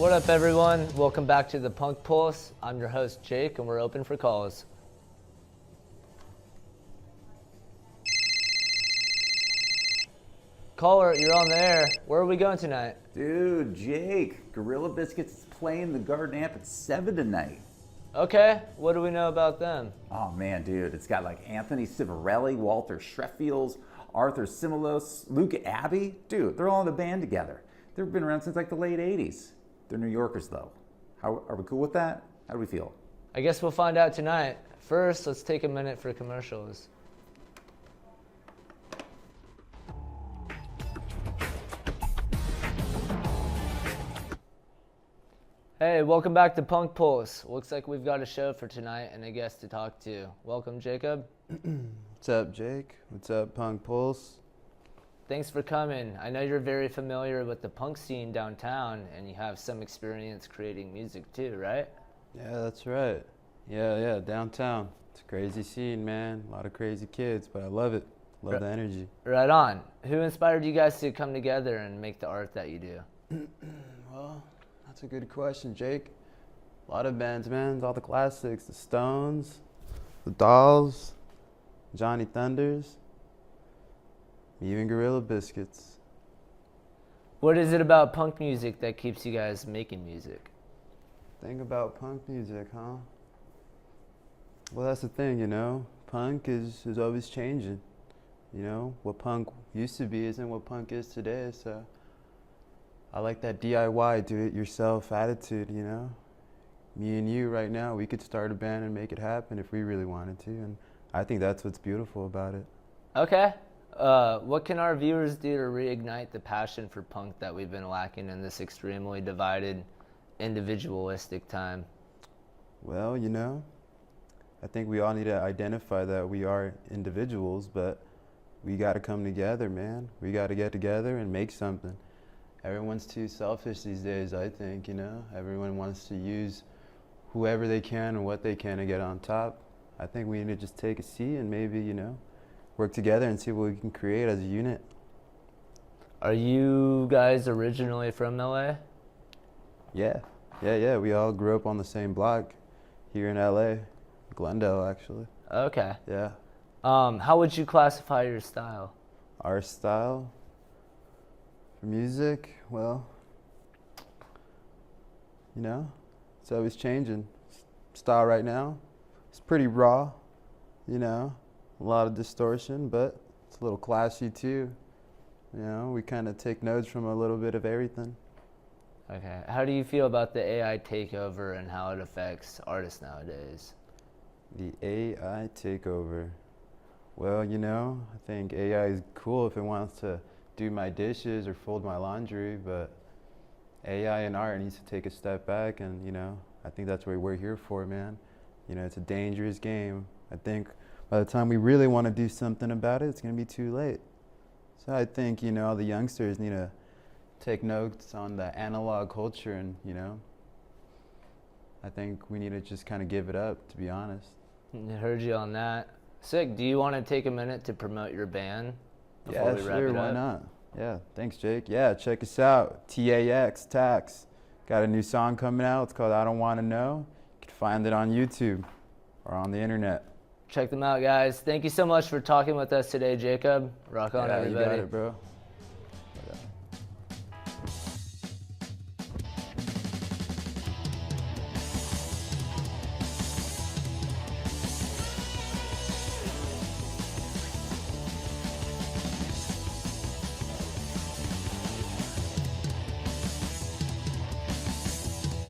What up, everyone? Welcome back to the Punk Pulse. I'm your host, Jake, and we're open for calls. Caller, you're on the air. Where are we going tonight? Dude, Jake, Gorilla Biscuits is playing the Garden Amp at 7 tonight. Okay, what do we know about them? Oh man, dude, it's got like Anthony Civarelli, Walter Sheffields, Arthur Similos, Luke Abbey. Dude, they're all in a band together. They've been around since like the late 80s. They're New Yorkers though. How are we cool with that? How do we feel? I guess we'll find out tonight. First, let's take a minute for commercials. Hey, welcome back to Punk Pulse. Looks like we've got a show for tonight and a guest to talk to. Welcome, Jacob. What's up, Jake? What's up, Punk Pulse? Thanks for coming. I know you're very familiar with the punk scene downtown, and you have some experience creating music too, right? Yeah, that's right. Yeah, downtown. It's a crazy scene, man. A lot of crazy kids, but I love it. Love the energy. Right on. Who inspired you guys to come together and make the art that you do? Well, that's a good question, Jake. A lot of bands, man. All the classics. The Stones, the Dolls, Johnny Thunders, even Gorilla Biscuits. What is it about punk music that keeps you guys making music? Think about punk music, huh? Well, that's the thing, you know. Punk is always changing. You know, what punk used to be isn't what punk is today, so I like that DIY, do-it-yourself attitude, you know? Me and you right now, we could start a band and make it happen if we really wanted to, and I think that's what's beautiful about it. Okay. What can our viewers do to reignite the passion for punk that we've been lacking in this extremely divided, individualistic time? Well, you know, I think we all need to identify that we are individuals, but we got to come together, man. We got to get together and make something. Everyone's too selfish these days, I think, you know? Everyone wants to use whoever they can and what they can to get on top. I think we need to just take a seat and maybe, you know, work together and see what we can create as a unit. Are you guys originally from LA? Yeah. We all grew up on the same block here in LA, Glendale, actually. Okay. Yeah. How would you classify your style? Our style for music, well, you know, it's always changing. Style right now, it's pretty raw, you know, a lot of distortion, but it's a little classy too. You know, we kind of take notes from a little bit of everything. Okay. How do you feel about the AI takeover and how it affects artists nowadays? The AI takeover. Well, you know, I think AI is cool if it wants to do my dishes or fold my laundry, but AI and art needs to take a step back, and, you know, I think that's what we're here for, man. You know, it's a dangerous game. I think by the time we really want to do something about it, it's going to be too late. So I think, you know, all the youngsters need to take notes on the analog culture, and, you know, I think we need to just kind of give it up, to be honest. I heard you on that. Sick. Do you want to take a minute to promote your band before we wrap sure, it up? why not? Yeah, thanks, Jake. Yeah, check us out. TAX, Tax. Got a new song coming out. It's called I Don't Want to Know. You can find it on YouTube or on the internet. Check them out, guys. Thank you so much for talking with us today, Jacob. Rock on, everybody. You got it, bro.